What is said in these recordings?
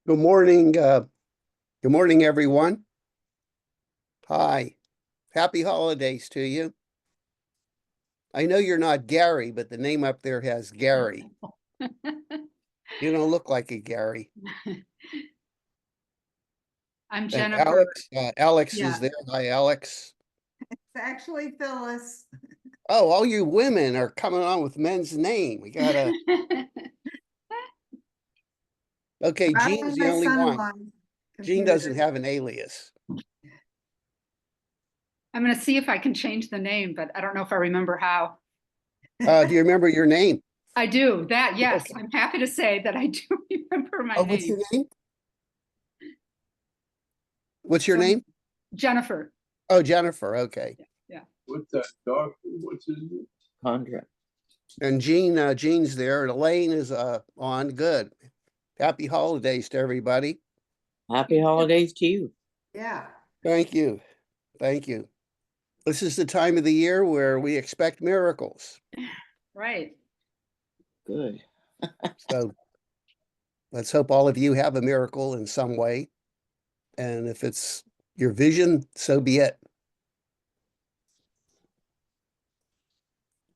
Good morning. Good morning, everyone. Hi. Happy holidays to you. I know you're not Gary, but the name up there has Gary. You don't look like a Gary. I'm And Jennifer. Alex Yeah. is there. Hi, Alex. It's actually Phyllis. Oh, all you women are coming on with men's name. We gotta. Okay, I Jean's and the my only one. son-in-law Jean doesn't confused. have an alias. I'm going to see if I can change the name, but I don't know if I remember how. Do you remember your name? I do that. Yes, Okay. I'm happy to say that I do remember my Oh, what's name. your name? What's your So name? Jennifer. Oh, Jennifer. Okay. Yeah. What's that dog? What's his name? Kondrot. And Jean's there. And Elaine is on. Good. Happy holidays to everybody. Happy holidays to you. Yeah. Thank you. Thank you. This is the time of the year where we expect miracles. Right. Good. So let's hope all of you have a miracle in some way. And if it's your vision, so be it.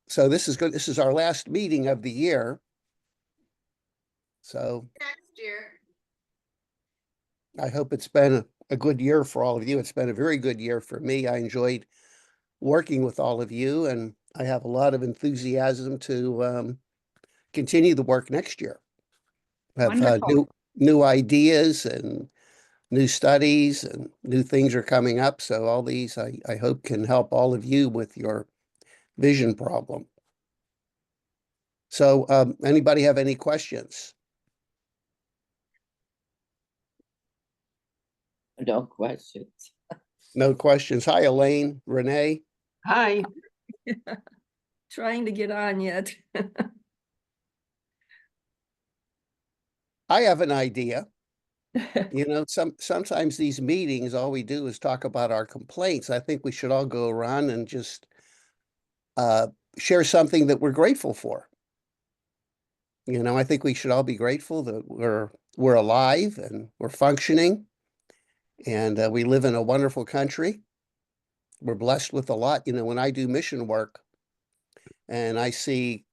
So this is good. This is our last meeting of the year. So Next year. I hope it's been a good year for all of you. It's been a very good year for me. I enjoyed working with all of you, and I have a lot of enthusiasm to continue the work next year. Have Wonderful. new ideas and new studies and new things are coming up. So all these I hope can help all of you with your vision problem. So anybody have any questions? No questions. No questions. Hi, Elaine, Renee. Hi. Trying to get on yet. I have an idea. You know, sometimes these meetings, all we do is talk about our complaints. I think we should all go around and just uh, share something that we're grateful for. You know, I think we should all be grateful that we're alive and we're functioning, and we live in a wonderful country. We're blessed with a lot. You know, when I do mission work and I see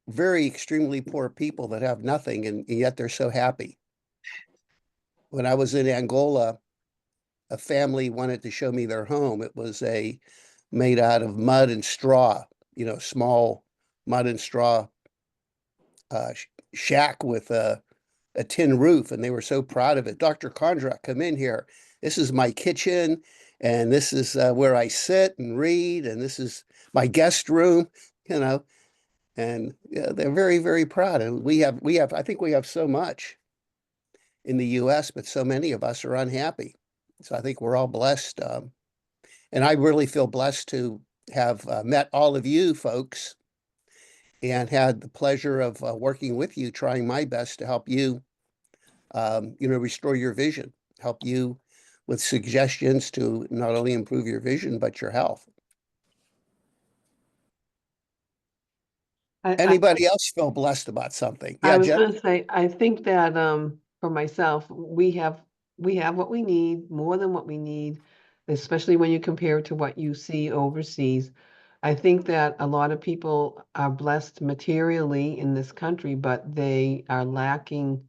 very extremely poor people that have nothing, and yet they're so happy. When I was in Angola, a family wanted to show me their home. It was made out of mud and straw, you know, small mud and straw shack with a tin roof, and they were so proud of it. Dr. Kondrot, come in here. This is my kitchen, and this is where I sit and read, and this is my guest room, you know. And yeah, they're very, very proud. And I think we have so much in the U.S., but so many of us are unhappy. So I think we're all blessed. And I really feel blessed to have met all of you folks and had the pleasure of working with you, trying my best to help you, you know, restore your vision, help you with suggestions to not only improve your vision, but your health. I, Anybody else feel blessed about something? I Yeah, was Jen? going to say, I think that for myself, we have what we need, more than what we need, especially when you compare it to what you see overseas. I think that a lot of people are blessed materially in this country, but they are lacking.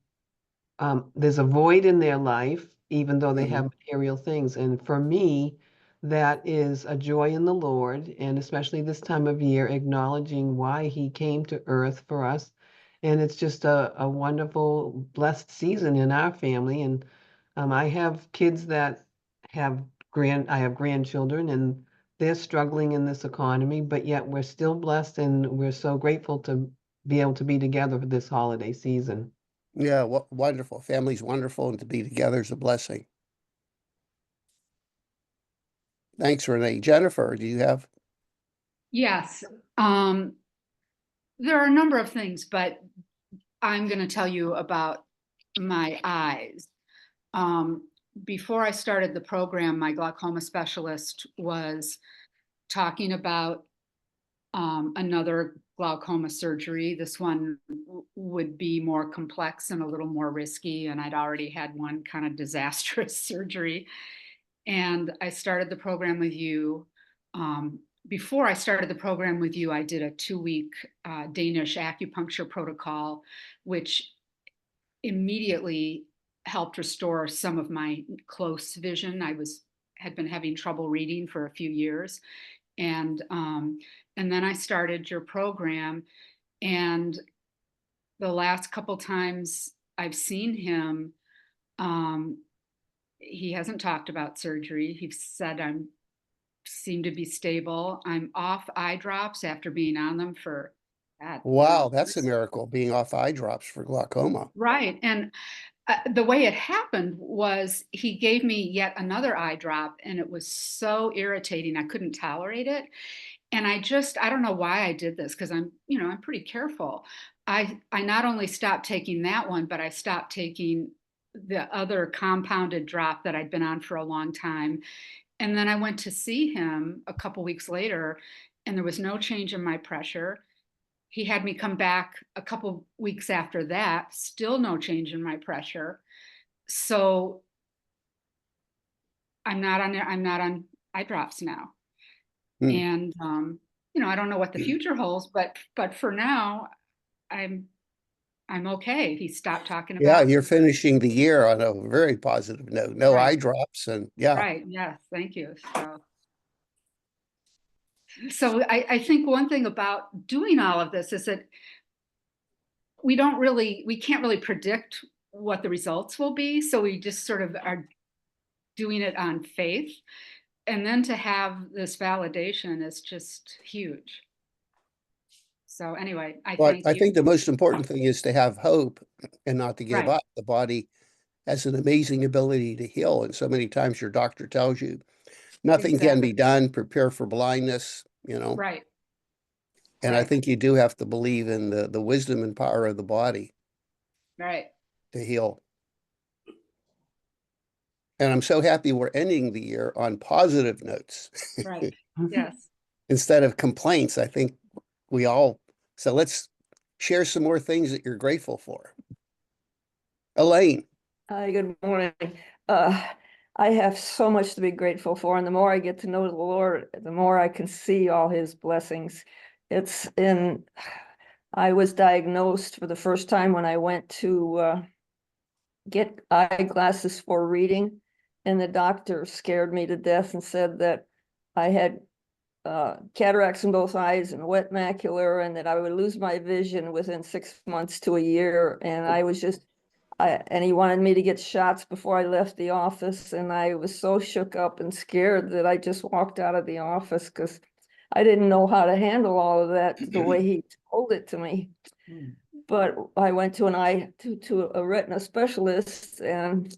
There's a void in their life, even though they Mhm. have material things. And for me, that is a joy in the Lord, and especially this time of year, acknowledging why He came to earth for us. And it's just a wonderful, blessed season in our family. And I have kids that I have grandchildren, and they're struggling in this economy, but yet we're still blessed, and we're so grateful to be able to be together for this holiday season. Yeah, wonderful. Family's wonderful, and to be together is a blessing. Thanks, Renee. Jennifer, do you have? Yes. Um, there are a number of things, but I'm going to tell you about my eyes. Um, Before I started the program, my glaucoma specialist was talking about another glaucoma surgery. This one would be more complex and a little more risky, and I'd already had one kind of disastrous surgery. And I started the program with you. Before I started the program with you, I did a 2-week Danish acupuncture protocol, which immediately helped restore some of my close vision. Had been having trouble reading for a few years, and then I started your program, and the last couple times I've seen him, he hasn't talked about surgery. He said I'm seem to be stable. I'm off eye drops after being on them for Wow, that's a miracle, being off eye drops for glaucoma. Right. And the way it happened was he gave me yet another eye drop, and it was so irritating. I couldn't tolerate it. And I don't know why I did this, because I'm pretty careful. I not only stopped taking that one, but I stopped taking the other compounded drop that I'd been on for a long time. And then I went to see him a couple weeks later, and there was no change in my pressure. He had me come back a couple weeks after that, still no change in my pressure. So I'm not on eye drops now. And I don't know what the future holds, but for now, I'm okay. He stopped talking Yeah, about. you're finishing the year on a very positive note. No eye Right. drops, and yeah. Right. Yes. Thank you. So I think one thing about doing all of this is that we can't really predict what the results will be. So we just sort of are doing it on faith. And then to have this validation is just huge. So anyway, I But thank I you. think the most important thing is to have hope and not to give Right. up. The body has an amazing ability to heal. And so many times your doctor tells you nothing can be Exactly. done, prepare for blindness, Right. And I Right. think you do have to believe in the wisdom and power of the body Right. to heal. And I'm so happy we're ending the year on positive notes Right. Yes. instead of complaints. I think so let's share some more things that you're grateful for. Elaine. Hi, good morning. I have so much to be grateful for, and the more I get to know the Lord, the more I can see all his blessings. I was diagnosed for the first time when I went to get eyeglasses for reading, and the doctor scared me to death and said that I had cataracts in both eyes and wet macular, and that I would lose my vision within 6 months to a year. And and he wanted me to get shots before I left the office. And I was so shook up and scared that I just walked out of the office because I didn't know how to handle all of that the way he told it to me. But I went to to a retina specialist and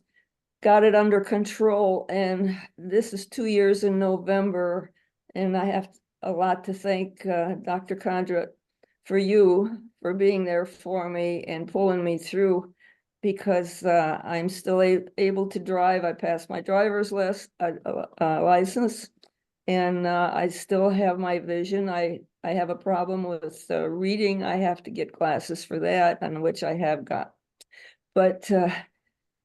got it under control. And this is 2 years in November. And I have a lot to thank Dr. Kondrot for being there for me and pulling me through, because I'm still able to drive. I passed my driver's license, and I still have my vision. I have a problem with reading. I have to get glasses for that, and which I have got. But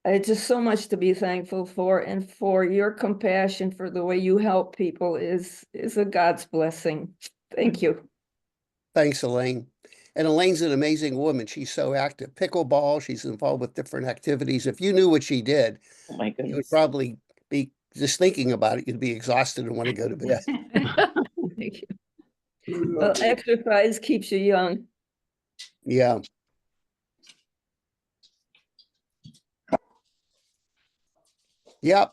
it's just so much to be thankful for, and for your compassion for the way you help people is a God's blessing. Thank you. Thanks, Elaine. And Elaine's an amazing woman. She's so active. Pickleball, she's involved with different activities. If you knew what she did, Oh my you would goodness. probably be just thinking about it. You'd be exhausted and want to go to bed. Thank you. Well, exercise keeps you young. Yeah. Yep.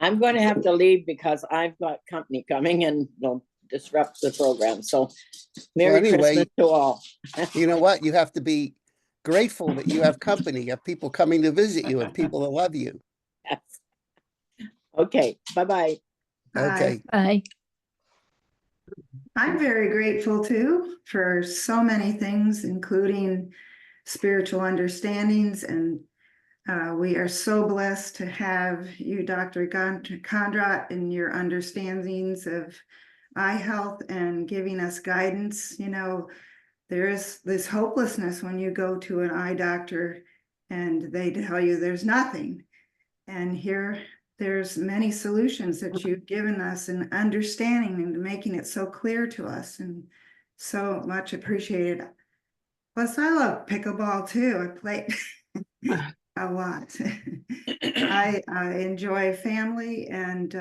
I'm going to have to leave because I've got company coming and they'll disrupt the program. So Merry anyway, Christmas to all. You know what? You have to be grateful that you have company. You have people coming to visit you and people that love you. Yes. Okay. Bye-bye. Okay. Bye. I'm very grateful too for so many things, including spiritual understandings. And we are so blessed to have you, Dr. Kondrot, and your understandings of eye health and giving us guidance. You know, there is this hopelessness when you go to an eye doctor and they tell you there's nothing. And here, there's many solutions that you've given us and understanding and making it so clear to us, and so much appreciated. Plus, I love pickleball too. I play a lot. I enjoy family, and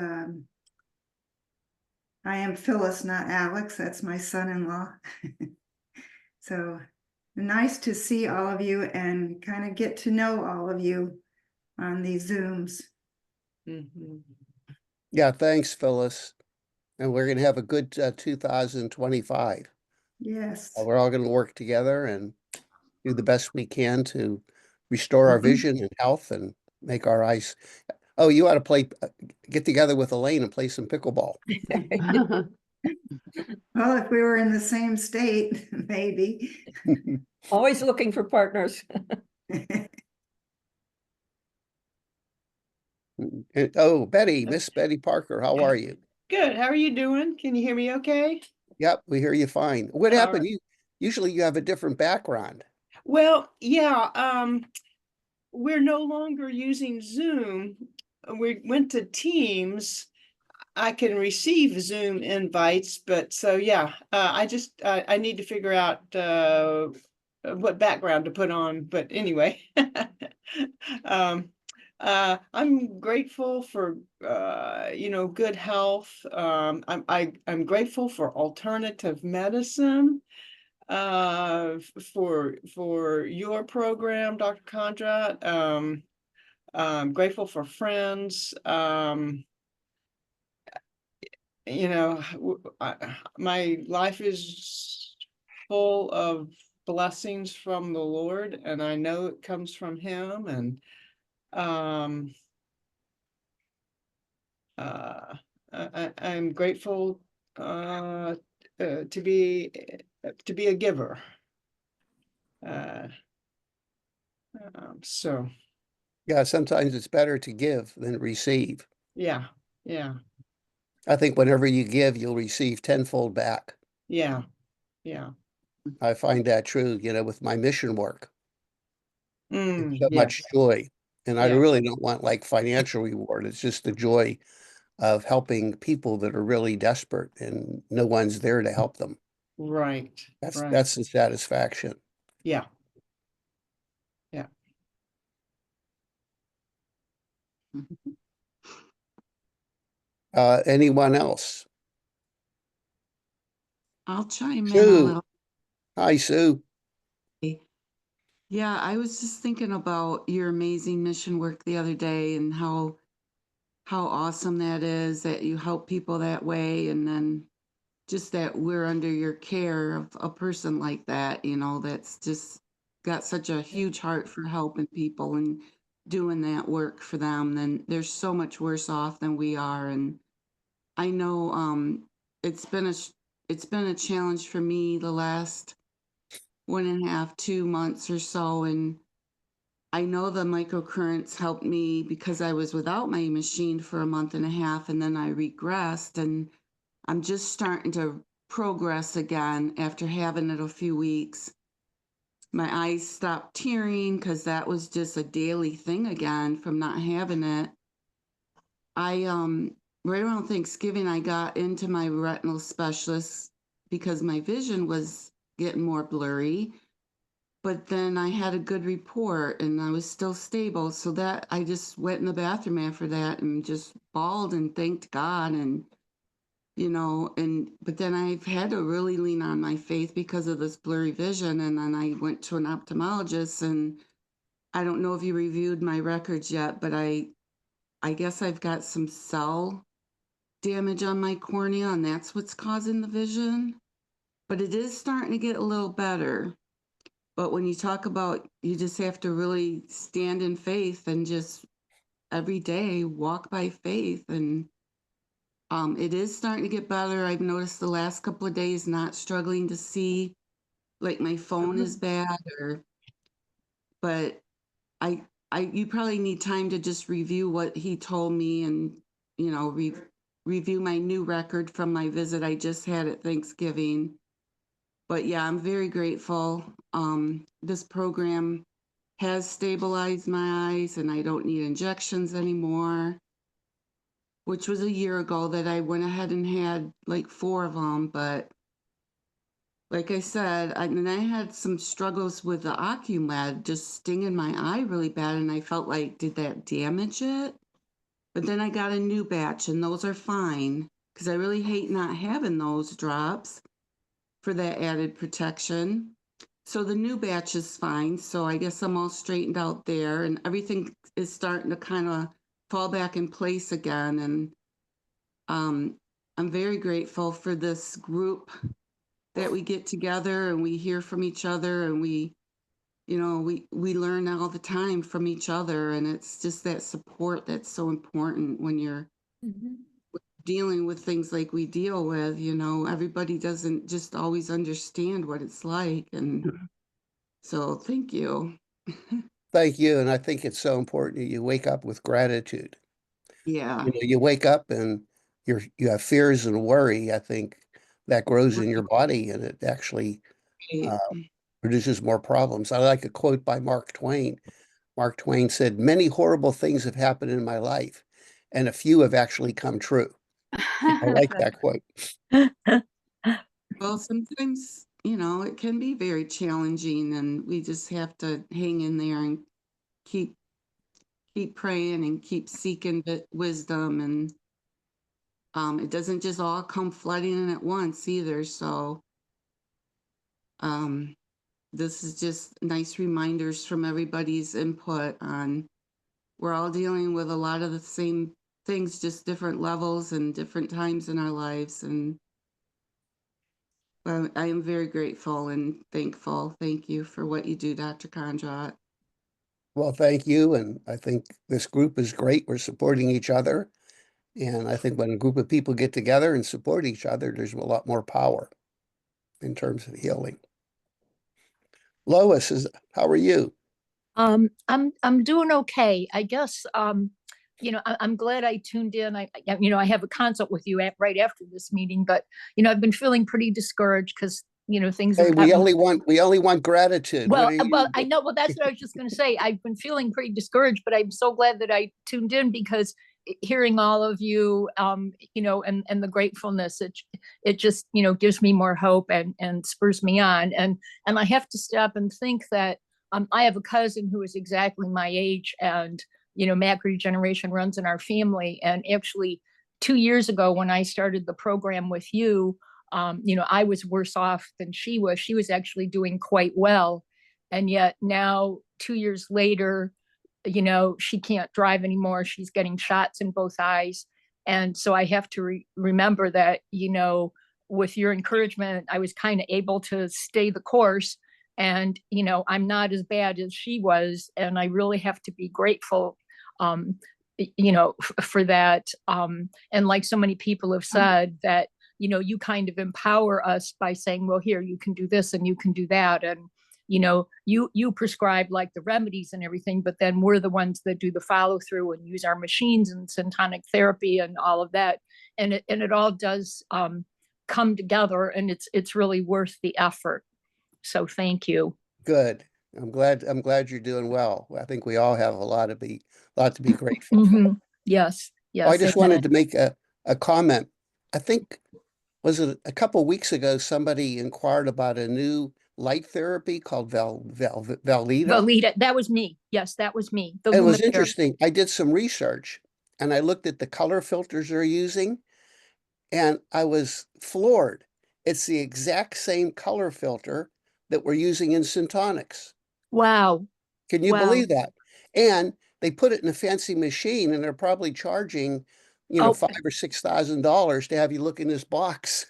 I am Phyllis, not Alex. That's my son-in-law. So nice to see all of you and kind of get to know all of you on these Zooms. Yeah, thanks, Phyllis. And we're going to have a good 2025. Yes. We're all going to work together and do the best we can to restore our vision and health and make our eyes. Oh, you ought to play, get together with Elaine and play some pickleball. Well, if we were in the same state, maybe. Always looking for partners. Oh, Betty, Miss Betty Parker, how are you? Good. How are you doing? Can you hear me okay? Yep, we hear you fine. What All happened? right. Usually you have a different background. Well, yeah, we're no longer using Zoom. We went to Teams. I can receive Zoom invites, but so yeah, I need to figure out what background to put on. But anyway, I'm grateful for good health. I'm grateful for alternative medicine, for your program, Dr. Kondrot. I'm grateful for friends. My life is full of blessings from the Lord, and I know it comes from Him. And I'm grateful to be a giver. So Yeah, sometimes it's better to give than receive. yeah. I think whenever you give, you'll receive tenfold back. Yeah. I find that true, with my mission work. It's so Yes. much joy. And I Yes. really don't want like financial reward. It's just the joy of helping people that are really desperate and no one's there to help them. Right. That's the satisfaction. Yeah. Anyone else? I'll chime in a Sue. little. Hi, Sue. Yeah, I was just thinking about your amazing mission work the other day and how awesome that is that you help people that way, and then just that we're under your care of a person like that, that's just got such a huge heart for helping people and doing that work for them. Then they're so much worse off than we are. And I know it's been a challenge for me the last 1.5, 2 months or so. And I know the microcurrents helped me because I was without my machine for a month and a half, and then I regressed, and I'm just starting to progress again after having it a few weeks. My eyes stopped tearing because that was just a daily thing again from not having it. I right around Thanksgiving I got into my retinal specialist because my vision was getting more blurry. But then I had a good report and I was still stable. So that I just went in the bathroom after that and just bawled and thanked God. And, but then I've had to really lean on my faith because of this blurry vision. And then I went to an ophthalmologist, and I don't know if you reviewed my records yet, but I guess I've got some cell damage on my cornea, and that's what's causing the vision. But it is starting to get a little better. But when you talk about, you just have to really stand in faith and just every day walk by faith. And it is starting to get better. I've noticed the last couple of days not struggling to see, like my phone is bad, but you probably need time to just review what he told me and, review my new record from my visit I just had at Thanksgiving. But yeah, I'm very grateful. This program has stabilized my eyes and I don't need injections anymore, which was a year ago that I went ahead and had like 4 of them. But like I said, I had some struggles with the Ocumed just stinging my eye really bad. And I felt like, did that damage it? But then I got a new batch and those are fine because I really hate not having those drops for that added protection. So the new batch is fine. So I guess I'm all straightened out there and everything is starting to kind of fall back in place again. And I'm very grateful for this group that we get together and we hear from each other and we learn all the time from each other. And it's just that support that's so important when you're dealing with things like we deal with. Everybody doesn't just always understand what it's like. And so thank you. Thank you. And I think it's so important that you wake up with gratitude. Yeah. You wake up and you have fears and worry. I think that grows in your body and it actually produces more problems. I like a quote by Mark Twain. Mark Twain said, "Many horrible things have happened in my life, and a few have actually come true." I like that quote. Well, sometimes, it can be very challenging and we just have to hang in there and keep praying and keep seeking wisdom. And it doesn't just all come flooding in at once either. So this is just nice reminders from everybody's input on we're all dealing with a lot of the same things, just different levels and different times in our lives. And I am very grateful and thankful. Thank you for what you do, Dr. Kondrot. Well, thank you. And I think this group is great. We're supporting each other. And I think when a group of people get together and support each other, there's a lot more power in terms of healing. Lois, how are you? I'm doing okay. I guess I'm glad I tuned in. I have a consult with you right after this meeting, but I've been feeling pretty discouraged because things Hey, have we gotten only want gratitude. What are you? I know. Well, that's what I was just going to say. I've been feeling pretty discouraged, but I'm so glad that I tuned in because hearing all of you, and the gratefulness, it just gives me more hope and spurs me on. And I have to stop and think that I have a cousin who is exactly my age, and macular degeneration runs in our family. And actually, 2 years ago, when I started the program with you, I was worse off than she was. She was actually doing quite well. And yet now, 2 years later, she can't drive anymore. She's getting shots in both eyes. And so I have to remember that, with your encouragement, I was kind of able to stay the course. And, I'm not as bad as she was. And I really have to be grateful, for that. And like so many people have said, that you kind of empower us by saying, well, here, you can do this and you can do that. And, you prescribe like the remedies and everything, but then we're the ones that do the follow through and use our machines and syntonic therapy and all of that. And it all does come together, and it's really worth the effort. So thank you. Good. I'm glad you're doing well. I think we all have a lot to be grateful for. Yes. I just Amen. wanted to make a comment. I think, was it a couple of weeks ago, somebody inquired about a new light therapy called Valida? Valida, that was me. Yes, that was me. It was interesting. I did some research and I looked at the color filters they're using and I was floored. It's the exact same color filter that we're using in Syntonics. Wow. Can you believe that? And they put it in a fancy machine and they're probably charging, $5,000 or $6,000 to have you look in this box.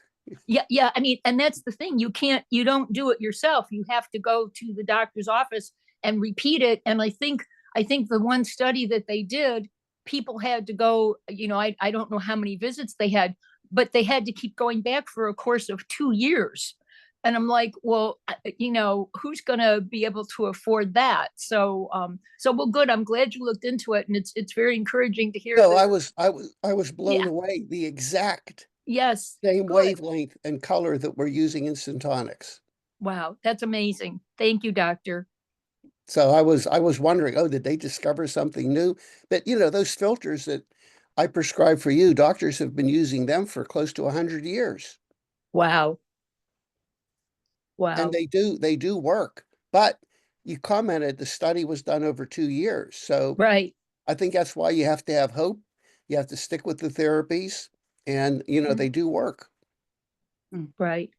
Yeah. I mean, and that's the thing. You don't do it yourself. You have to go to the doctor's office and repeat it. And I think the one study that they did, people had to go, I don't know how many visits they had, but they had to keep going back for a course of 2 years. And I'm like, well, who's gonna be able to afford that? So, well, good. I'm glad you looked into it, and it's very encouraging to hear No, that. I was blown Yeah. away. The exact Yes. same Good. wavelength and color that we're using in Syntonics. Wow, that's amazing. Thank you, doctor. So I was wondering, oh, did they discover something new? But those filters that I prescribe for you, doctors have been using them for close to 100 years. Wow. And Wow. they do work. But you commented the study was done over 2 years. So Right. I think that's why you have to have hope. You have to stick with the therapies, and they do work. Right.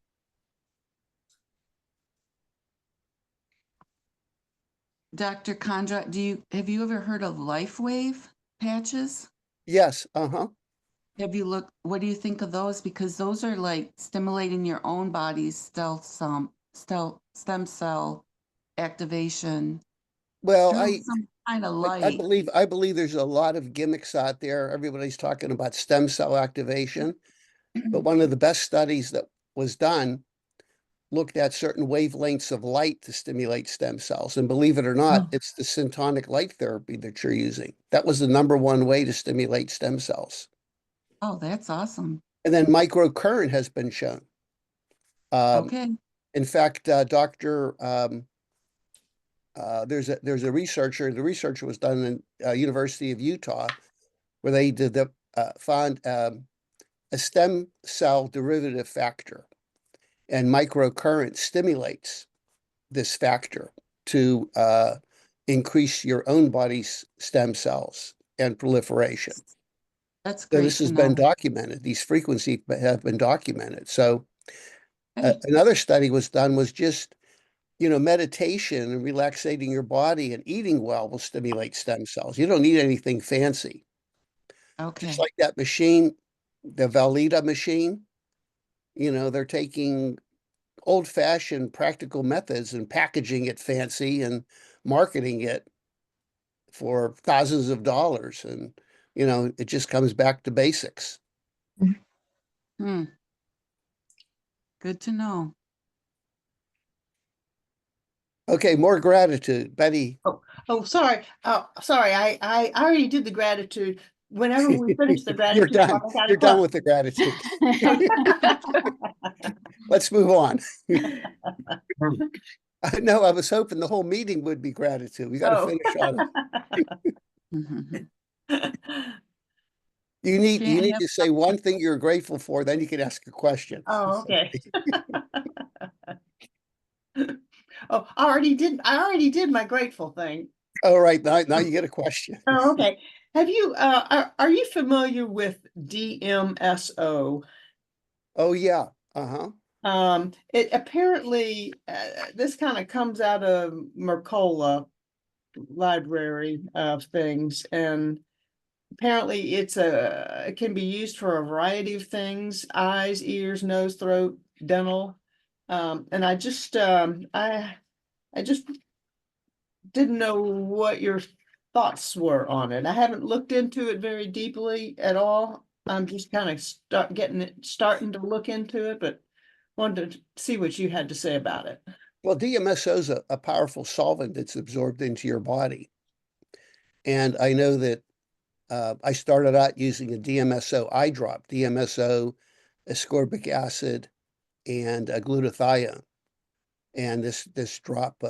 Dr. Kondrot, have you ever heard of LifeWave patches? Yes, uh-huh. What do you think of those? Because those are like stimulating your own body's stem cell activation Well, through some kind of I light. believe there's a lot of gimmicks out there. Everybody's talking about stem cell activation, but one of the best studies that was done looked at certain wavelengths of light to stimulate stem cells. And believe it or not, Oh. it's the syntonic light therapy that you're using. That was the #1 way to stimulate stem cells. Oh, that's awesome. And then microcurrent has been shown. Okay. In fact, there's a researcher. The research was done in University of Utah, where they found a stem cell derivative factor, and microcurrent stimulates this factor to increase your own body's stem cells and proliferation. That's So great this to has been know. documented. These frequencies have been documented. So Hey, another study was done was just meditation and relaxating your body and eating well will stimulate stem cells. You don't need anything fancy. Just okay. like that machine, the Valida machine, they're taking old-fashioned practical methods and packaging it fancy and marketing it for thousands of dollars. And, it just comes back to basics. Hmm. Good to know. Okay, more gratitude. Betty. Oh, sorry. Sorry. I already did the gratitude. Whenever we finish the You're gratitude done. part, I gotta You're done close. with the gratitude. Let's move on. No, I was hoping the whole meeting would be gratitude. We got to Oh. finish on it. Mhm. You need Can't have- to say one thing you're grateful for, then you can ask a question. Oh, okay. Oh, I already did my grateful thing. All right, now you get a question. Oh, okay. Have you are you familiar with DMSO? Oh yeah. Uh-huh. It apparently this kind of comes out of Mercola library of things, and apparently it can be used for a variety of things: eyes, ears, nose, throat, dental. And I just didn't know what your thoughts were on it. I haven't looked into it very deeply at all. I'm just kind of starting to look into it, but wanted to see what you had to say about it. Well, DMSO is a powerful solvent that's absorbed into your body. And I know that I started out using a DMSO eye drop, DMSO, ascorbic acid, and glutathione. And this drop,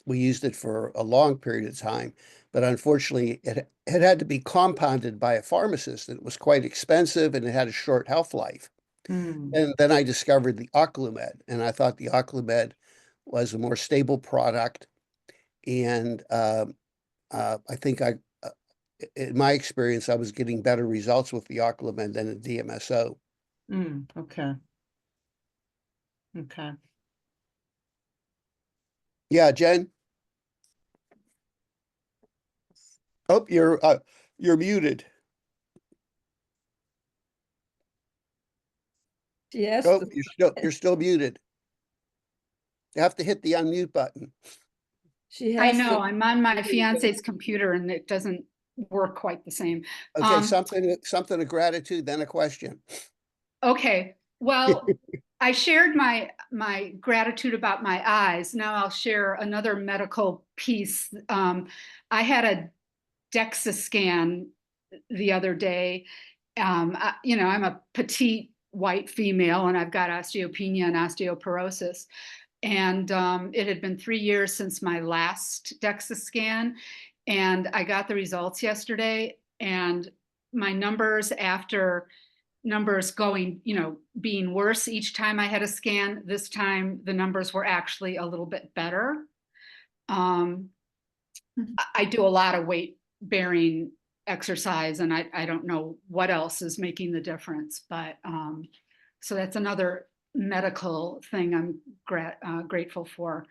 we used it for a long period of time, but unfortunately it had to be compounded by a pharmacist, and it was quite expensive, and it had a short health life. And then I discovered the Oclumed, and I thought the Oclumed was a more stable product. And I think in my experience, I was getting better results with the Oclumed than the DMSO. Okay. Okay. Yeah, Jen? Oh, you're muted. Yes, Oh, you're still muted. You have to hit the unmute button. she I has know, to. I'm on my fiance's computer and it doesn't work quite the same. Okay, something of gratitude, then a question. Okay, well, I shared my gratitude about my eyes. Now I'll share another medical piece. I had a DEXA scan the other day. I'm a petite white female, and I've got osteopenia and osteoporosis. And it had been 3 years since my last DEXA scan, and I got the results yesterday. And my numbers, after numbers going, being worse each time I had a scan, this time the numbers were actually a little bit better. I do a lot of weight bearing exercise, and I don't know what else is making the difference, but so that's another medical thing I'm grateful for.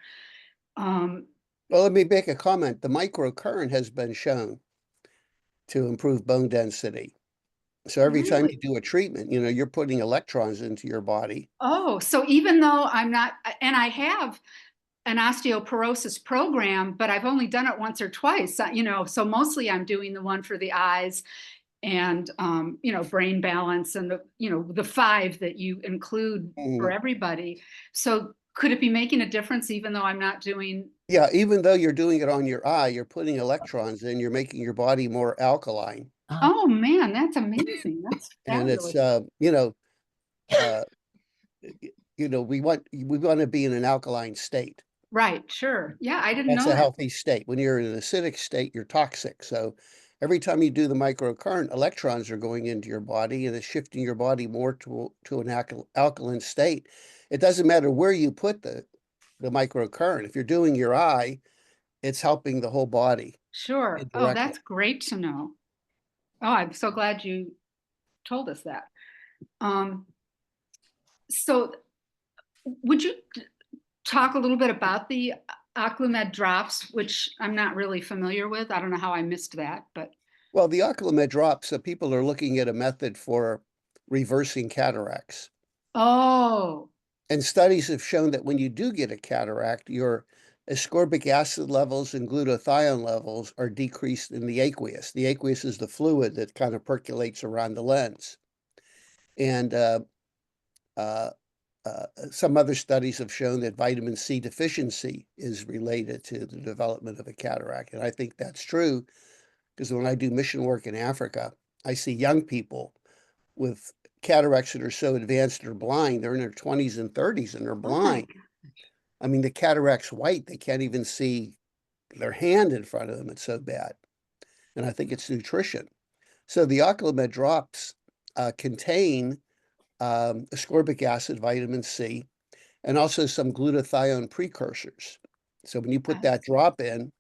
Well, let me make a comment. The microcurrent has been shown to improve bone density. So every time you Really? do a treatment, you're putting electrons into your body. Oh, so even though I'm not, and I have an osteoporosis program, but I've only done it once or twice, so mostly I'm doing the one for the eyes and, brain balance and the 5 that you include for everybody. So could it be making a difference even though I'm not doing? Yeah, even though you're doing it on your eye, you're putting electrons in, you're making your body more alkaline. Oh man, that's amazing. That's And it's, fabulous. uh, we want to be in an alkaline state. Right, sure. Yeah, I didn't That's know a that. healthy state. When you're in an acidic state, you're toxic. So every time you do the microcurrent, electrons are going into your body and it's shifting your body more to an alkaline state. It doesn't matter where you put the microcurrent. If you're doing your eye, it's helping the whole body Sure. Oh, indirectly. that's great to know. Oh, I'm so glad you told us that. So would you talk a little bit about the Oclumed drops, which I'm not really familiar with? I don't know how I missed that, but. Well, the Oclumed drops, people are looking at a method for reversing cataracts. Oh, And studies have shown that when you do get a cataract, your ascorbic acid levels and glutathione levels are decreased in the aqueous. The aqueous is the fluid that kind of percolates around the lens. And some other studies have shown that vitamin C deficiency is related to the development of a cataract. And I think that's true because when I do mission work in Africa, I see young people with cataracts that are so advanced they're blind. They're in their 20s and 30s and they're blind. I mean, the cataract's white. They can't even see their hand in front of them. It's so bad. And I think it's nutrition. So the Oclumed drops contain ascorbic acid, vitamin C, and also some glutathione precursors. So when you put that drop in,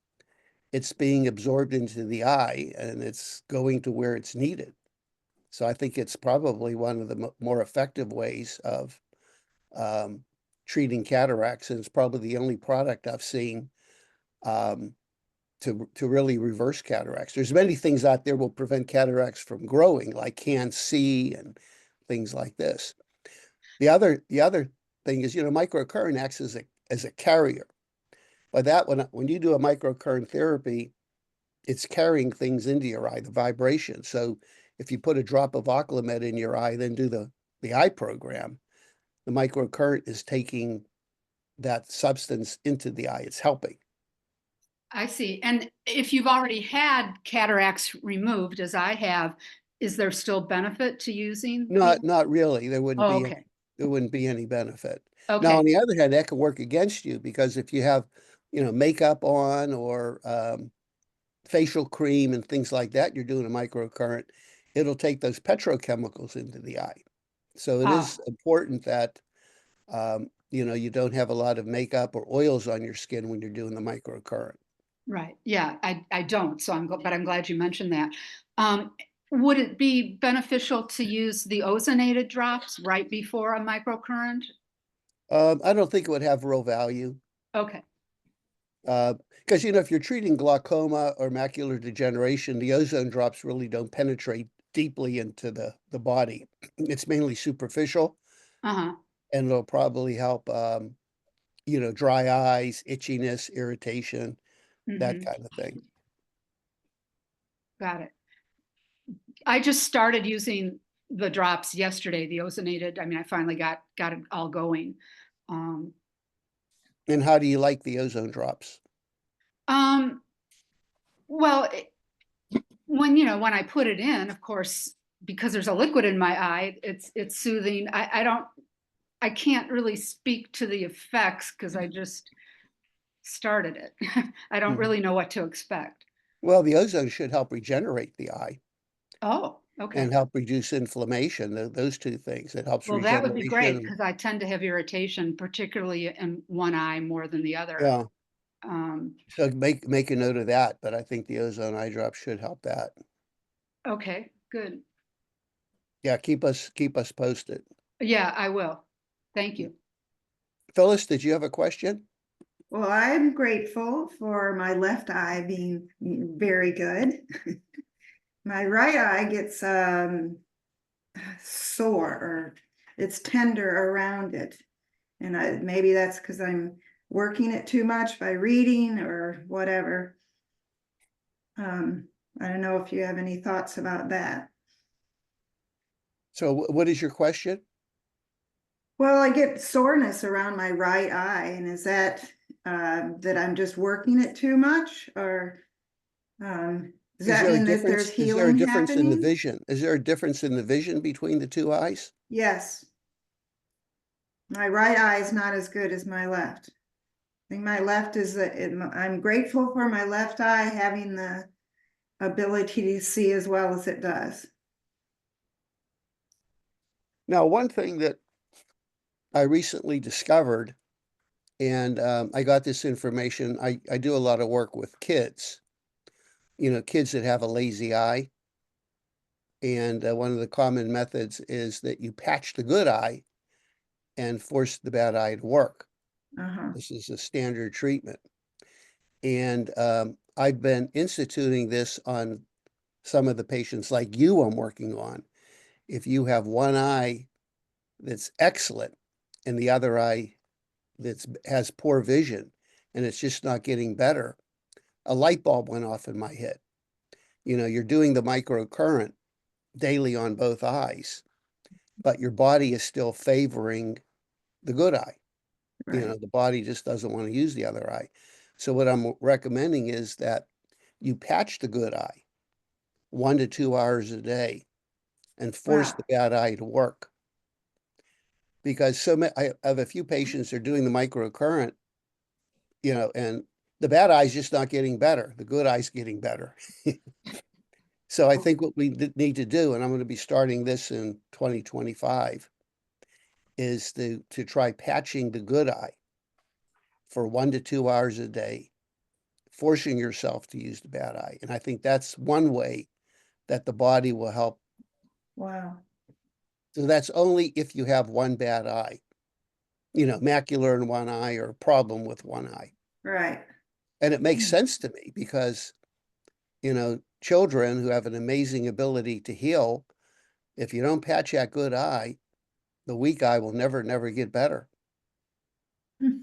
it's being absorbed into the eye and it's going to where it's needed. So I think it's probably one of the more effective ways of treating cataracts, and it's probably the only product I've seen to really reverse cataracts. There's many things out there will prevent cataracts from growing, like CAN-C and things like this. The other thing is, microcurrent acts as a carrier. By that, when you do a microcurrent therapy, it's carrying things into your eye, the vibration. So if you put a drop of Oclumed in your eye, then do the eye program, the microcurrent is taking that substance into the eye. It's helping. I see. And if you've already had cataracts removed, as I have, is there still benefit to using? Not really. There wouldn't Oh, be okay. there wouldn't be any benefit. Now, Okay. on the other hand, that can work against you because if you have, makeup on or facial cream and things like that, you're doing a microcurrent, it'll take those petrochemicals into the eye. So it is important that you don't have a lot of makeup or oils on your skin when you're doing the microcurrent. Right. Yeah, I don't. So but I'm glad you mentioned that. Would it be beneficial to use the ozonated drops right before a microcurrent? I don't think it would have real value. Okay. Because, if you're treating glaucoma or macular degeneration, the ozone drops really don't penetrate deeply into the body. It's mainly superficial. Uh-huh. And it'll probably help, dry eyes, itchiness, irritation, that kind of thing. Got it. I just started using the drops yesterday, the ozonated. I mean, I finally got it all going. And how do you like the ozone drops? Well, when I put it in, of course, because there's a liquid in my eye, it's soothing. I can't really speak to the effects because I just started it. I don't Mhm. really know what to expect. Well, the ozone should help regenerate the eye Oh, okay. and help reduce inflammation, those two things. It helps Well, that would be great regeneration. because I tend to have irritation, particularly in one eye more than the other. Yeah, Um, so make a note of that, but I think the ozone eye drop should help that. okay, good. Yeah, keep us posted. Yeah, I will. Thank you. Phyllis, did you have a question? Well, I'm grateful for my left eye being very good. My right eye gets sore, or it's tender around it. And maybe that's because I'm working it too much by reading or whatever. I don't know if you have any thoughts about that. So what is your question? Well, I get soreness around my right eye, and is that that I'm just working it too much, or does that mean that there's Is there a healing difference in the happening? vision? Is there a difference in the vision between the two eyes? Yes. My right eye is not as good as my left. I think my left is, I'm grateful for my left eye having the ability to see as well as it does. Now, one thing that I recently discovered, and I got this information, I do a lot of work with kids, kids that have a lazy eye. And one of the common methods is that you patch the good eye and force the bad eye to work. Uh-huh. This is a standard treatment. And I've been instituting this on some of the patients like you I'm working on. If you have one eye that's excellent and the other eye has poor vision and it's just not getting better, a light bulb went off in my head. You're doing the microcurrent daily on both eyes, but your body is still favoring the good eye. Right. The body just doesn't want to use the other eye. So what I'm recommending is that you patch the good eye 1 to 2 hours a day and force Wow. the bad eye to work. Because I have a few patients that are doing the microcurrent, and the bad eye's just not getting better. The good eye's getting better. So I think what we need to do, and I'm going to be starting this in 2025, is to try patching the good eye for 1 to 2 hours a day, forcing yourself to use the bad eye. And I think that's one way that the body will help. Wow. So that's only if you have one bad eye, macular in one eye or a problem with one eye. Right. And it makes sense to me because, children who have an amazing ability to heal, if you don't patch that good eye, the weak eye will never get better. Hmm.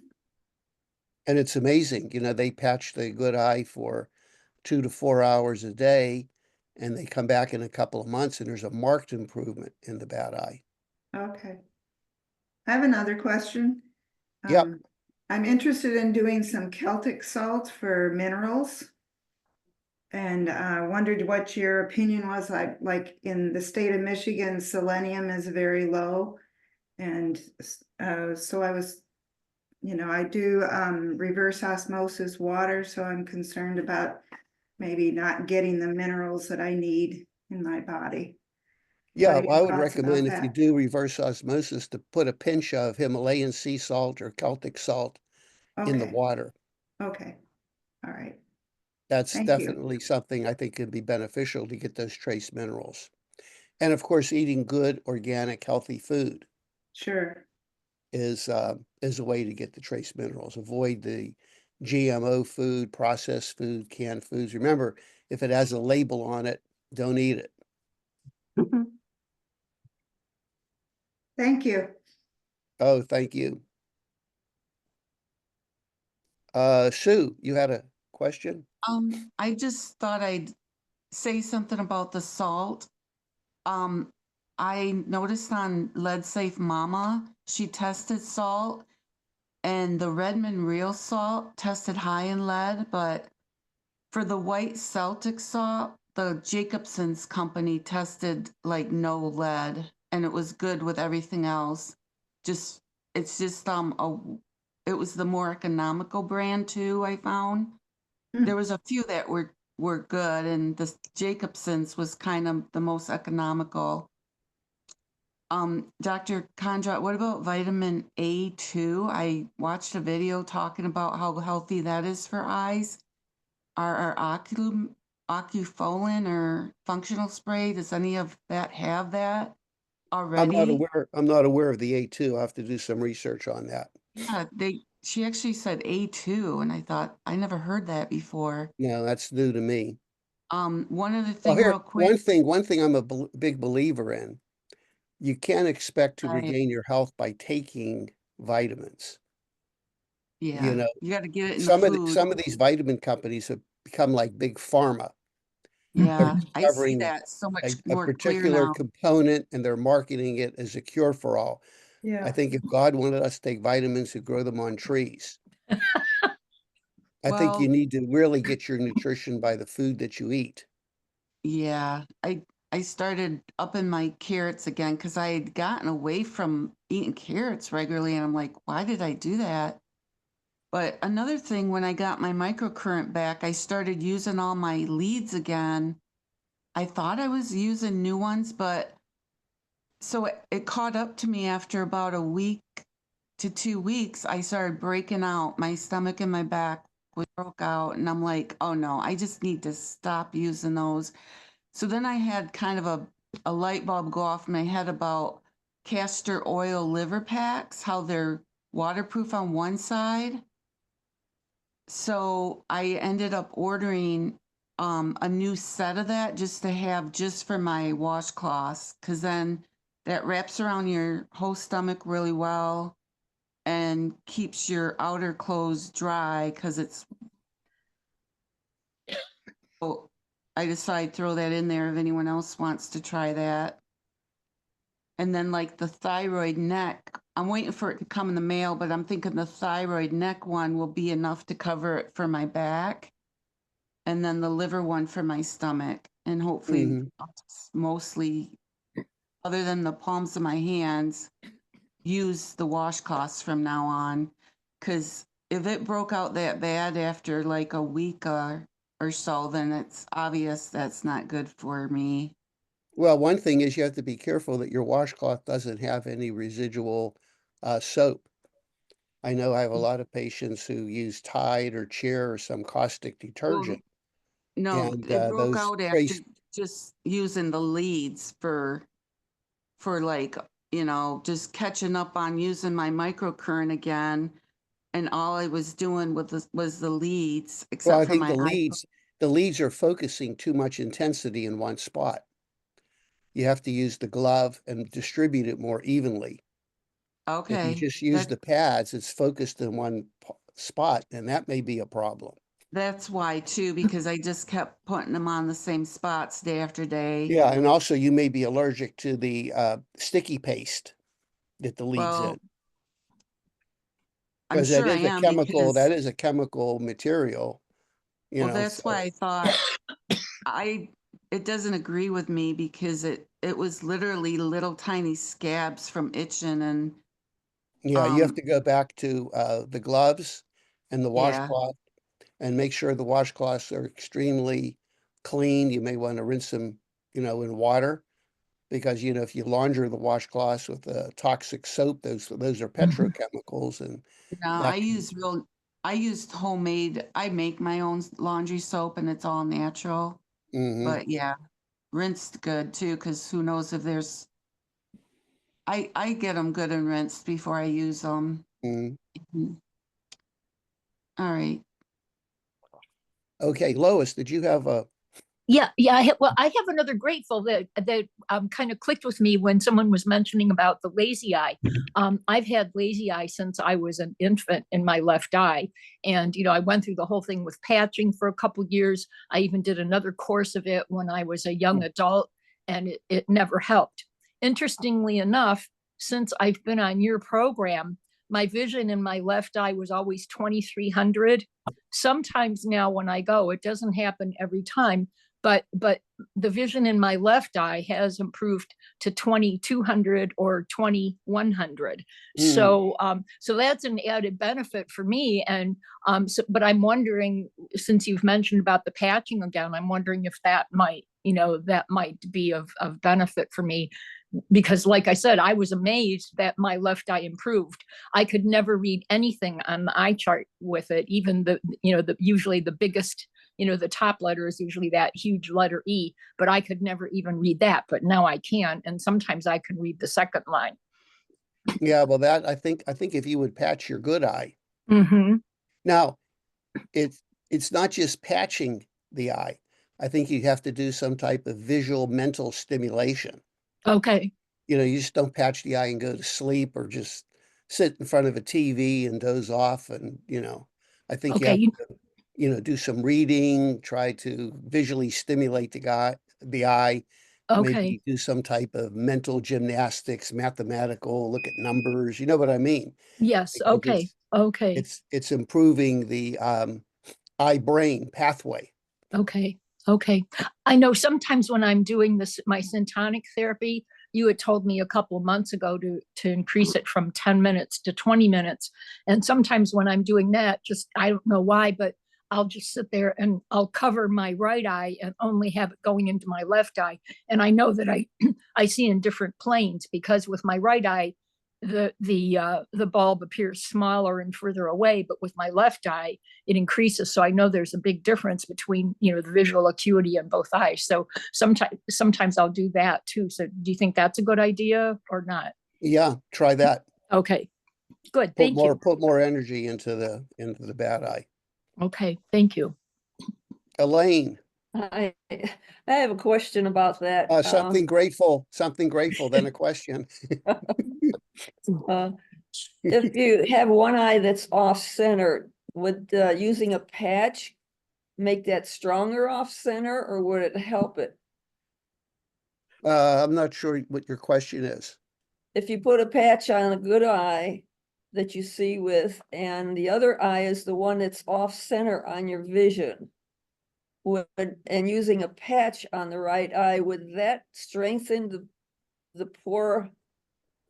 And it's amazing, they patch the good eye for 2 to 4 hours a day, and they come back in a couple of months and there's a marked improvement in the bad eye. Okay. I have another question. Yep. I'm interested in doing some Celtic salt for minerals. And wondered what your opinion was. Like in the state of Michigan, selenium is very low. And so I was, I do reverse osmosis water, so I'm concerned about maybe not getting the minerals that I need in my body. Yeah, What are well, I your would thoughts about recommend if you that? do reverse osmosis to put a pinch of Himalayan sea salt or Celtic salt in the Okay, water. okay, all right, That's thank you. definitely something I think could be beneficial to get those trace minerals. And of course, eating good, organic, healthy food Sure, is a way to get the trace minerals. Avoid the GMO food, processed food, canned foods. Remember, if it has a label on it, don't eat it. thank you. Oh, thank you. Sue, you had a question? I just thought I'd say something about the salt. I noticed on Lead Safe Mama, she tested salt, and the Redmond Real Salt tested high in lead, but for the white Celtic salt, the Jacobson's company tested like no lead, and it was good with everything else. Just it's just it was the more economical brand too, I found. There was a few that were good, and the Jacobson's was kind of the most economical. Dr. Kondrot, what about vitamin A2? I watched a video talking about how healthy that is for eyes. Our ocufolin or functional spray, does any of that have that already? I'm not aware of the A2. I'll have to do some research on that. Yeah, she actually said A2, and I thought I never heard that before. No, that's new to me. One other Well, thing here, real quick. one thing I'm a big believer in. You can't expect to Right. regain your health by taking vitamins. You Yeah, know, you got to get it in the food. some of these vitamin companies have become like big pharma. They're Yeah, I see discovering that so much a more clear particular now. component and they're marketing it as a cure for all. I Yeah. think if God wanted us to take vitamins, he'd grow them on trees. I think you Well, need to really get your nutrition by the food that you eat. yeah, I started upping my carrots again because I had gotten away from eating carrots regularly, and I'm like, why did I do that? But another thing, when I got my microcurrent back, I started using all my leads again. I thought I was using new ones, but so it caught up to me after about a week to 2 weeks. I started breaking out. My stomach and my back broke out, and I'm like, oh no, I just need to stop using those. So then I had kind of a light bulb go off in my head about castor oil liver packs, how they're waterproof on one side. So I ended up ordering a new set of that just to have just for my washcloths, because then that wraps around your whole stomach really well and keeps your outer clothes dry because it's. So I decided to throw that in there if anyone else wants to try that. And then like the thyroid neck, I'm waiting for it to come in the mail, but I'm thinking the thyroid neck one will be enough to cover it for my back. And then the liver one for my stomach. And hopefully Mhm. I'll just mostly, other than the palms of my hands, use the washcloths from now on. Because if it broke out that bad after like a week or so, then it's obvious that's not good for me. Well, one thing is you have to be careful that your washcloth doesn't have any residual soap. I know I have a lot of patients who use Tide or Chair or some caustic Well, detergent, no, and it broke those out after trace. just using the leads for like, just catching up on using my microcurrent again. And all I was doing was the leads, Well, I except for think my eye. the leads are focusing too much intensity in one spot. You have to use the glove and distribute it more evenly. If you Okay, just use the pads, it's focused in one spot, and that may be a problem. that's why too, because I just kept putting them on the same spots day after day. Yeah, and also you may be allergic to the sticky paste that the leads in. Well, I'm Because that sure I is a am chemical, because, that is a chemical material, well, so. that's why I thought it doesn't agree with me because it was literally little tiny scabs from itching and Yeah, you have to go back to the gloves and the yeah. washcloth and make sure the washcloths are extremely clean. You may want to rinse them, in water because, if you launder the washcloths with toxic soap, those are petrochemicals and No, that can, I used homemade, I make my own laundry soap and it's all natural. mhm, But yeah, rinsed good too, because who knows if there's, I get them good and rinsed before I use them. mhm. All right. Okay, Lois, did you have a, Yeah, well, I have another grateful that kind of clicked with me when someone was mentioning about the lazy eye. I've had lazy eye since I was an infant in my left eye, and I went through the whole thing with patching for a couple years. I even did another course of it when I was a young adult, and it never helped. interestingly enough, since I've been on your program, my vision in my left eye was always 2300. Sometimes now when I go, it doesn't happen every time, but the vision in my left eye has improved to 2200 or 2100. So so that's an added benefit for me. And but I'm wondering, since you've mentioned about the patching again, I'm wondering if that might, that might be of benefit for me, because like I said, I was amazed that my left eye improved. I could never read anything on the eye chart with it, even usually the biggest, the top letter is usually that huge letter E, but I could never even read that. But now I can, and sometimes I can read the second line. Yeah, well, that I think if you would patch your good eye. Mm-hmm. Now, it's not just patching the eye. I think you have to do some type of visual mental stimulation. Okay. You just don't patch the eye and go to sleep, or just sit in front of a TV and doze off. And, I think you have Okay. to, do some reading, try to visually stimulate the eye, Okay. maybe do some type of mental gymnastics, mathematical, look at numbers. You know what I mean? Yes. Because Okay. Okay. it's improving the eye brain pathway. Okay. Okay. I know sometimes when I'm doing this, my syntonic therapy, you had told me a couple of months ago to increase it from 10 minutes to 20 minutes. And sometimes when I'm doing that, just, I don't know why, but I'll just sit there and I'll cover my right eye and only have it going into my left eye. And I know that I see in different planes, because with my right eye, the bulb appears smaller and further away, but with my left eye, it increases. So I know there's a big difference between, the visual acuity in both eyes. So sometimes I'll do that too. So do you think that's a good idea or not? Yeah, try that. Okay, good. Thank you. Put more energy into the bad eye. Okay, thank you. Elaine, I have a question about that. something grateful, then a question. If you have one eye that's off center, would using a patch make that stronger off center, or would it help it? I'm not sure what your question is. If you put a patch on a good eye that you see with, and the other eye is the one that's off center on your vision, and using a patch on the right eye, would that strengthen the poor?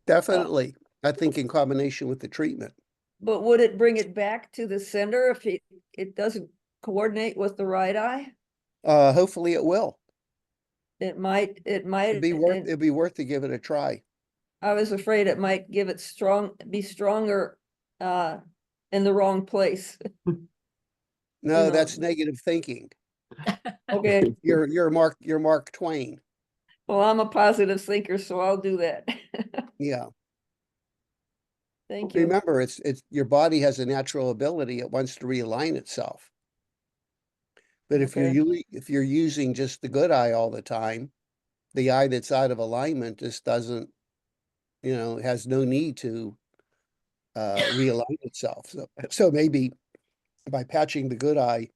Definitely. I think in combination with the treatment. But would it bring it back to the center if it doesn't coordinate with the right eye? Hopefully it will. It might, It'd be worth to give it a try. I was afraid it might give it be stronger in the wrong place. No, that's negative thinking. Okay, You're Mark Twain. well, I'm a positive thinker, so I'll do that. Yeah. Thank you. Remember, it's your body has a natural ability. It wants to realign itself. But if you're using just the good eye all the time, the eye that's out of alignment just doesn't, has no need to realign itself. So maybe by patching the good eye,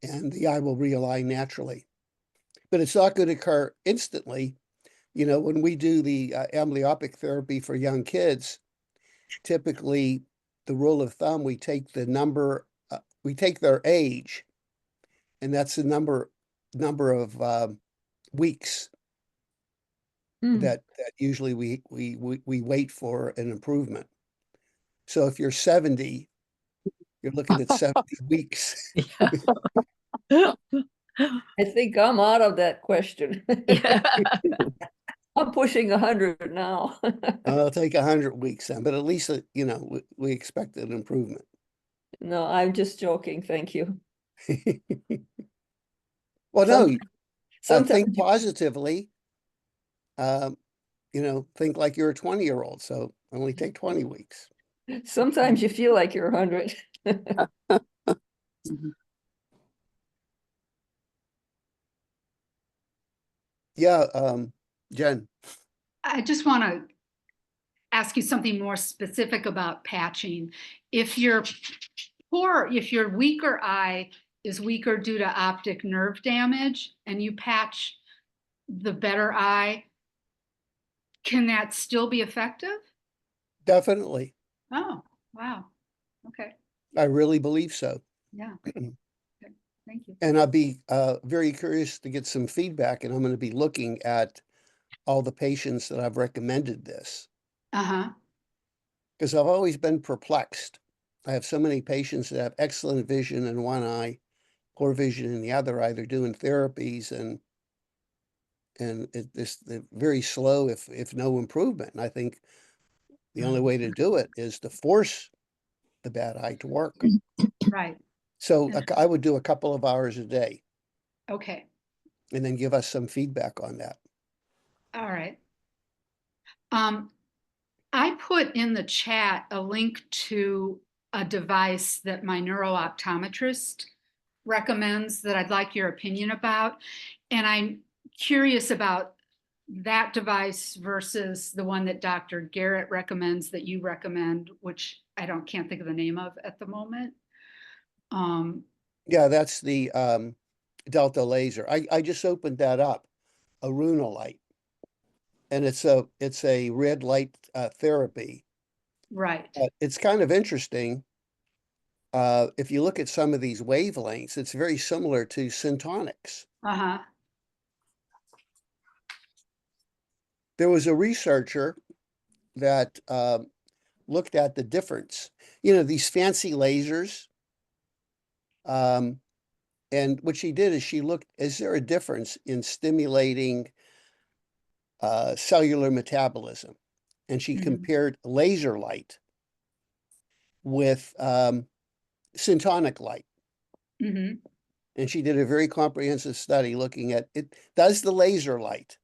and the eye will realign naturally. But it's not going to occur instantly. When we do the amblyopic therapy for young kids, typically the rule of thumb, we take we take their age, and that's the number of weeks that usually we wait for an improvement. So if you're 70, you're looking at 70 weeks. I think I'm out of that question. I'm pushing 100 now. It'll take 100 weeks then, but at least, we expect an improvement. No, I'm just joking. Thank you. Well, no, Sometimes think positively. Think like you're a 20-year-old, so only take 20 weeks. sometimes you feel like you're 100. Yeah, Jen. I just want to ask you something more specific about patching. If your weaker eye is weaker due to optic nerve damage and you patch the better eye, Can that still be effective? Definitely. Oh, wow. Okay, I really believe so. yeah. Okay, thank you. And I'd be very curious to get some feedback, and I'm going to be looking at all the patients that I've recommended this, Uh-huh. because I've always been perplexed. I have so many patients that have excellent vision in one eye, poor vision in the other eye. They're doing therapies, and they're very slow, if no improvement. And I think the only way to do it is to force the bad eye to work. Right. So I would do a couple of hours a day, Okay. and then give us some feedback on that. All right. I put in the chat a link to a device that my neuro-optometrist recommends that I'd like your opinion about. And I'm curious about that device versus the one that Dr. Garrett recommends that you recommend, which can't think of the name of at the moment. Yeah, that's the Delta laser. I just opened that up, a Runa light, and it's a red light therapy. Right. It's kind of interesting. If you look at some of these wavelengths, it's very similar to syntonics. Uh-huh. There was a researcher that looked at the difference. You know, these fancy lasers. And what she did is she looked, is there a difference in stimulating cellular metabolism? And she compared laser light with syntonic light. And she did a very comprehensive study looking at it. Does the laser light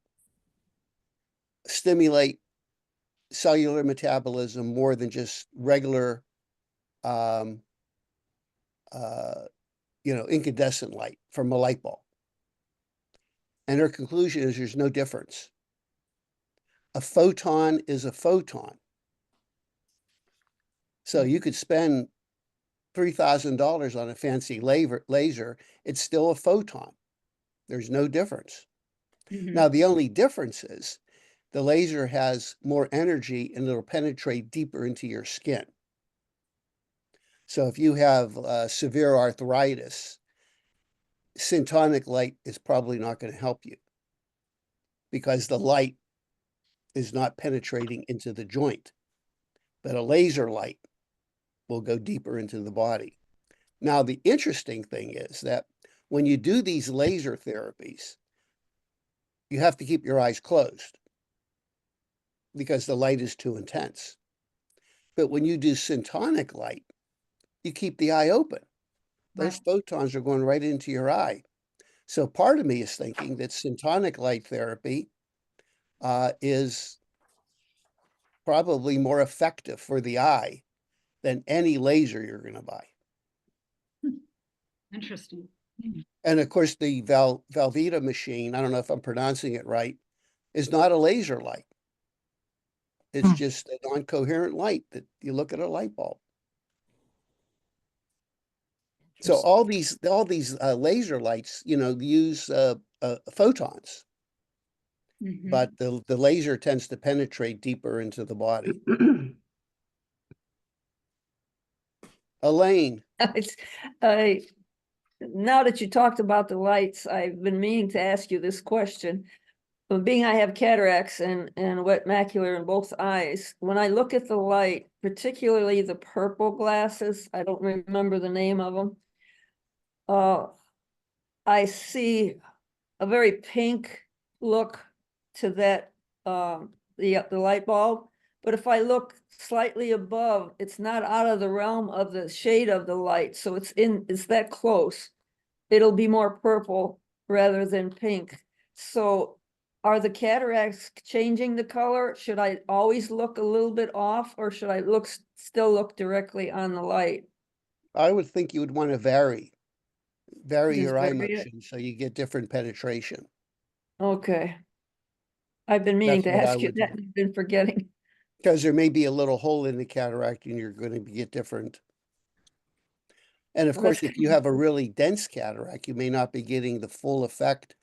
stimulate cellular metabolism more than just regular, incandescent light from a light bulb? And her conclusion is there's no difference. A photon is a photon. So you could spend $3,000 on a fancy laser, it's still a photon. There's no difference. Now, the only difference is the laser has more energy and it'll penetrate deeper into your skin. So if you have severe arthritis, syntonic light is probably not going to help you because the light is not penetrating into the joint. But a laser light will go deeper into the body. Now, the interesting thing is that when you do these laser therapies, you have to keep your eyes closed because the light is too intense. But when you do syntonic light, you keep the eye open. Those photons are going right into your eye. So part of me is thinking that syntonic light therapy is probably more effective for the eye than any laser you're going to buy. Interesting. And of course, the Velveeta machine, I don't know if I'm pronouncing it right, is not a laser light. It's just a non-coherent light that you look at a light bulb. So all these laser lights, use photons, but the laser tends to penetrate deeper into the body. Elaine. Now that you talked about the lights, I've been meaning to ask you this question. Being I have cataracts and wet macular in both eyes, when I look at the light, particularly the purple glasses, I don't remember the name of them, I see a very pink look to that, the light bulb. But if I look slightly above, it's not out of the realm of the shade of the light. So it's that close. It'll be more purple rather than pink. So are the cataracts changing the color? Should I always look a little bit off, or should I still look directly on the light? I would think you would want to vary Just your eye vary it? motion so you get different penetration. Okay. I've been meaning That's to what I ask you would that, do. and I've been forgetting. Because there may be a little hole in the cataract and you're going to get different. And of Well, course, that's if you have a really dense cataract, you may not be getting the full effect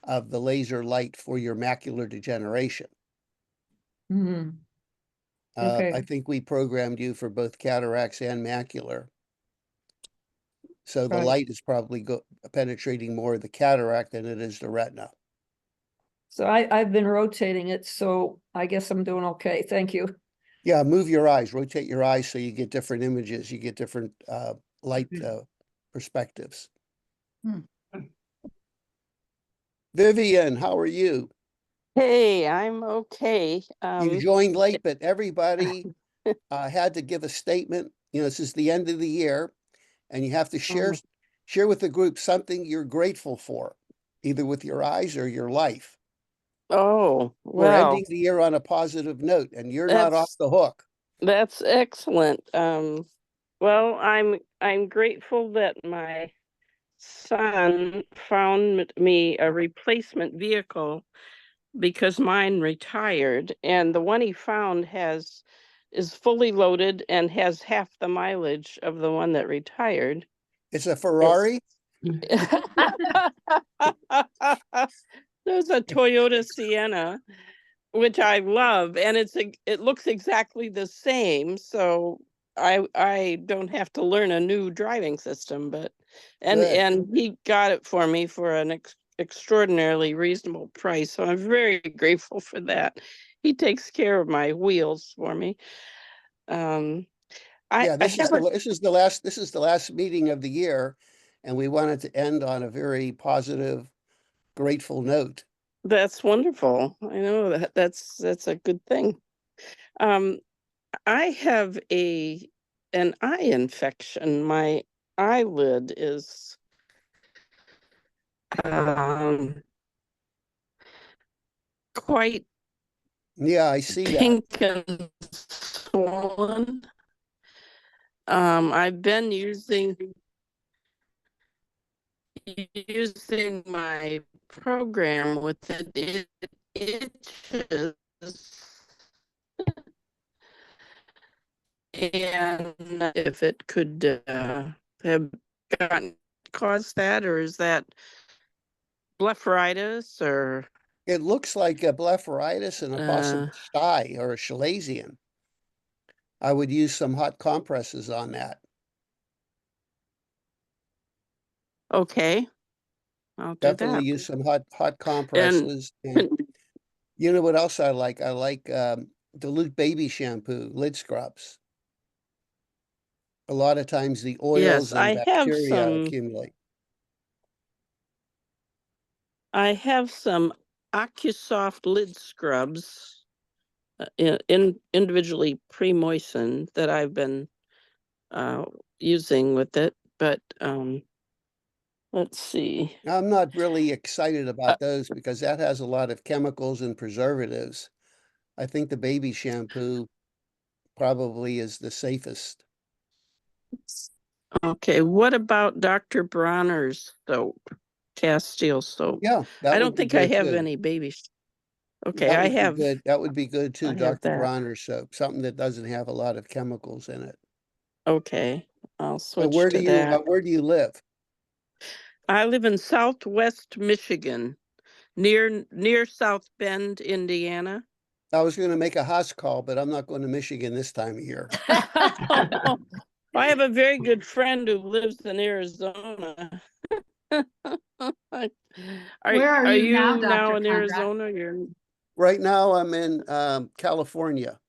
of the laser light for your macular degeneration. Mhm. I Okay. think we programmed you for both cataracts and macular. So the Right. light is probably penetrating more of the cataract than it is the retina. So I've been rotating it, so I guess I'm doing okay. Thank you. Yeah, move your eyes, rotate your eyes so you get different images, you get different light perspectives. Hmm. Vivian, how are you? Hey, I'm okay. You joined late, but everybody had to give a statement. You know, this is the end of the year, and you have to share with the group something you're grateful for, either with your eyes or your life. Oh, We're well, ending the year on a positive note, and you're not off the hook. that's excellent. Well, I'm grateful that my son found me a replacement vehicle because mine retired, and the one he found is fully loaded and has half the mileage of the one that retired. It's a Ferrari. There's a Toyota Sienna, which I love, and it looks exactly the same. So I don't have to learn a new driving system, but Good. and he got it for me for an extraordinarily reasonable price. So I'm very grateful for that. He takes care of my wheels for me. Yeah, I this is have a this is the last meeting of the year, and we wanted to end on a very positive, grateful note. That's wonderful. I know that's a good thing. Um, I have an eye infection. My eyelid is quite Yeah, I see that. pink and swollen. I've been using my program with it. It itches. And if it could have caused that, or is that blepharitis, or It looks like a blepharitis and a possible sty or a chalazion. I would use some hot compresses on that. okay, I'll do Definitely that. use some hot And compresses. And you know what else I like? I like dilute baby shampoo, lid scrubs. A lot of times the yes, oils and bacteria accumulate. I have some AccuSoft lid scrubs individually pre-moistened that I've been using with it, but let's see. I'm not really excited about those because that has a lot of chemicals and preservatives. I think the baby shampoo probably is the safest. Okay, what about Dr. Bronner's soap, Castile soap? Yeah, that I would don't be think I good have too. any baby. Okay, That I would be have good. That would be good too, I have Dr. that. Bronner soap, something that doesn't have a lot of chemicals in it. Okay, I'll So switch to that. where do you live? I live in Southwest Michigan, near South Bend, Indiana. I was going to make a house call, but I'm not going to Michigan this time of year. I have a very good friend who lives in Arizona. Where are you now, you Dr. in Kondrot? Arizona? You're Right now, I'm in California,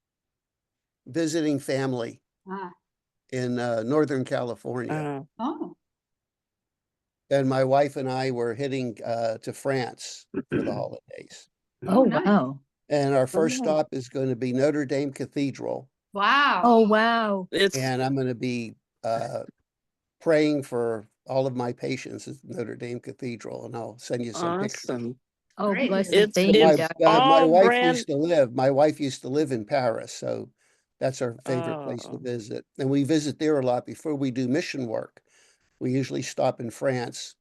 visiting family Ah, in Northern California. oh, And my wife and I were heading to France for the holidays. Oh, nice. wow. And our first Oh. stop is going to be Notre Dame Cathedral. Wow. Oh, wow. And I'm going to be praying for all of my patients at Notre Dame Cathedral, and I'll send you some pictures. Awesome. Oh, Great. blessed It's be you, Dr. My all wife brand. used to live in Paris, so that's our favorite place to Oh. visit. And we visit there a lot before we do mission work. We usually stop in France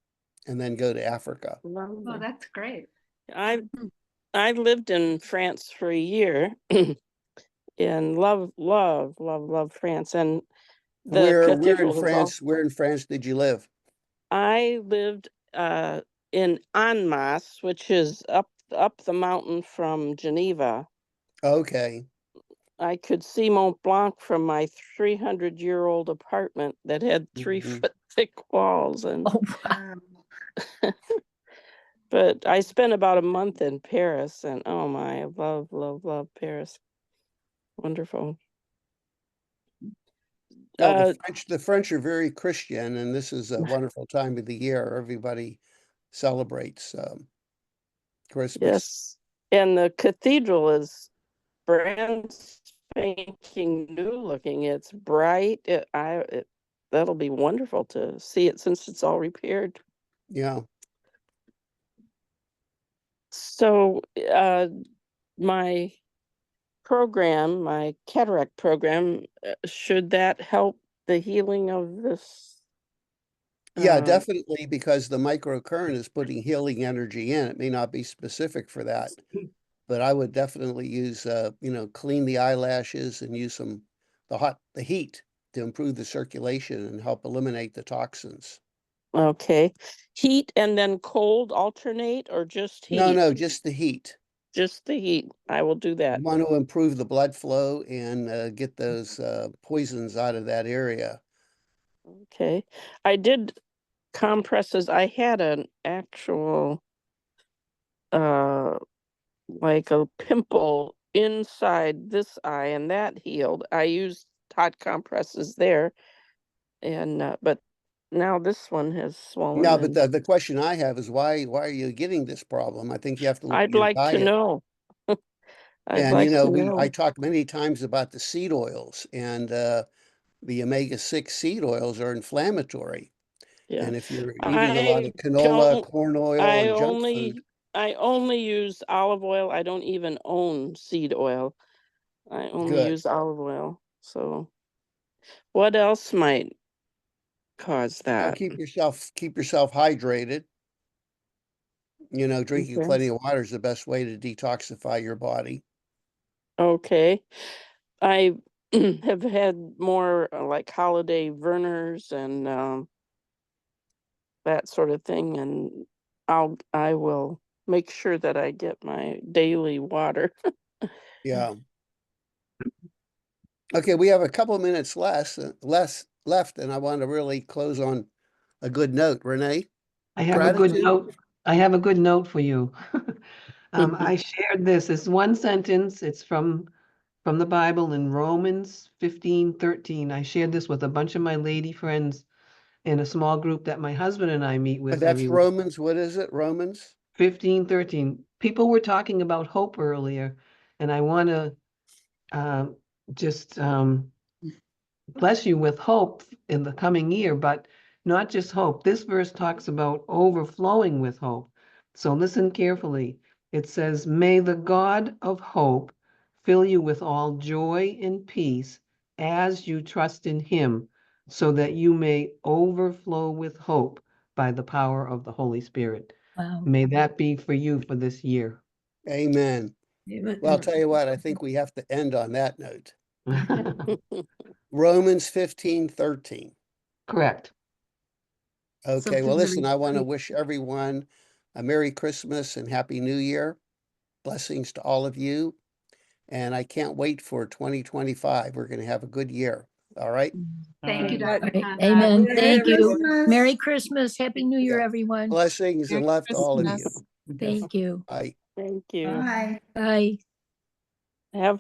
and then go to Africa. Oh, Lovely. that's great. I lived in France for a year and love France. And the Where cathedral is all where in France did you live? I lived in Annemasse, which is up the mountain from Geneva. Okay. I could see Mont Blanc from my 300-year-old apartment that had 3-foot thick walls, and Oh, but I spent about a month in Paris, and oh my, I love Paris. Wonderful. Well, the French are very Christian, and this is a wonderful time of the year. Everybody celebrates Christmas. Yes, and the cathedral is brand spanking new looking. It's bright. That'll be wonderful to see it since it's all repaired. Yeah. So, my program, my cataract program, should that help the healing of this? Yeah, definitely, because the microcurrent is putting healing energy in. It may not be specific for that, but I would definitely use, clean the eyelashes and use the heat to improve the circulation and help eliminate the toxins. Okay. Heat and then cold alternate, or just heat? No, just the heat. Just the heat. I will do that. You want to improve the blood flow and get those poisons out of that area. Okay. I did compresses. I had an actual like a pimple inside this eye, and that healed. I used hot compresses there, and but now this one has swollen. No, but and the question I have is why are you getting this problem? I think you have to look at I'd your like to diet. know. I'd And like to know. I talked many times about the seed oils, and the omega-6 seed oils are inflammatory. Yeah. And if you're eating a lot of I canola, don't. corn oil, and junk food, I only use olive oil. I don't even own seed oil. I only good. use olive oil. So what else might cause Now that? keep yourself hydrated. Drinking Okay. plenty of water is the best way to detoxify your body. Okay. I have had more like holiday Vernors and that sort of thing, and I will make sure that I get my daily water. Yeah. Okay, we have a couple of minutes left, and I want to really close on a good note. Renee? I have a good Gratitude? note. I have a good note for you. I shared this. It's one sentence. It's from the Bible in Romans 15:13. I shared this with a bunch of my lady friends in a small group that my husband and I meet with That's every week. Romans. What is it? Romans? 15:13. People were talking about hope earlier, and I want to just bless you with hope in the coming year, but not just hope. This verse talks about overflowing with hope. So listen carefully. It says, "May the God of hope fill you with all joy and peace as you trust in him, so that you may overflow with hope by the power of the Holy Spirit." wow. May that be for you for this year. Amen. Well, I'll tell you what, I think we have to end on that note. Romans 15:13. Correct. Okay, well, Something listen, really I want to sweet. wish everyone a Merry Christmas and Happy New Year. Blessings to all of you. And I can't wait for 2025. We're going to have a good year. All right. Thank you, Right. Dr. Kondrot. Amen. Merry Thank you. Christmas. Merry Christmas. Happy New Year, Yeah. everyone. Blessings and love to all of you. Thank you. Thank you. Bye. Bye. Have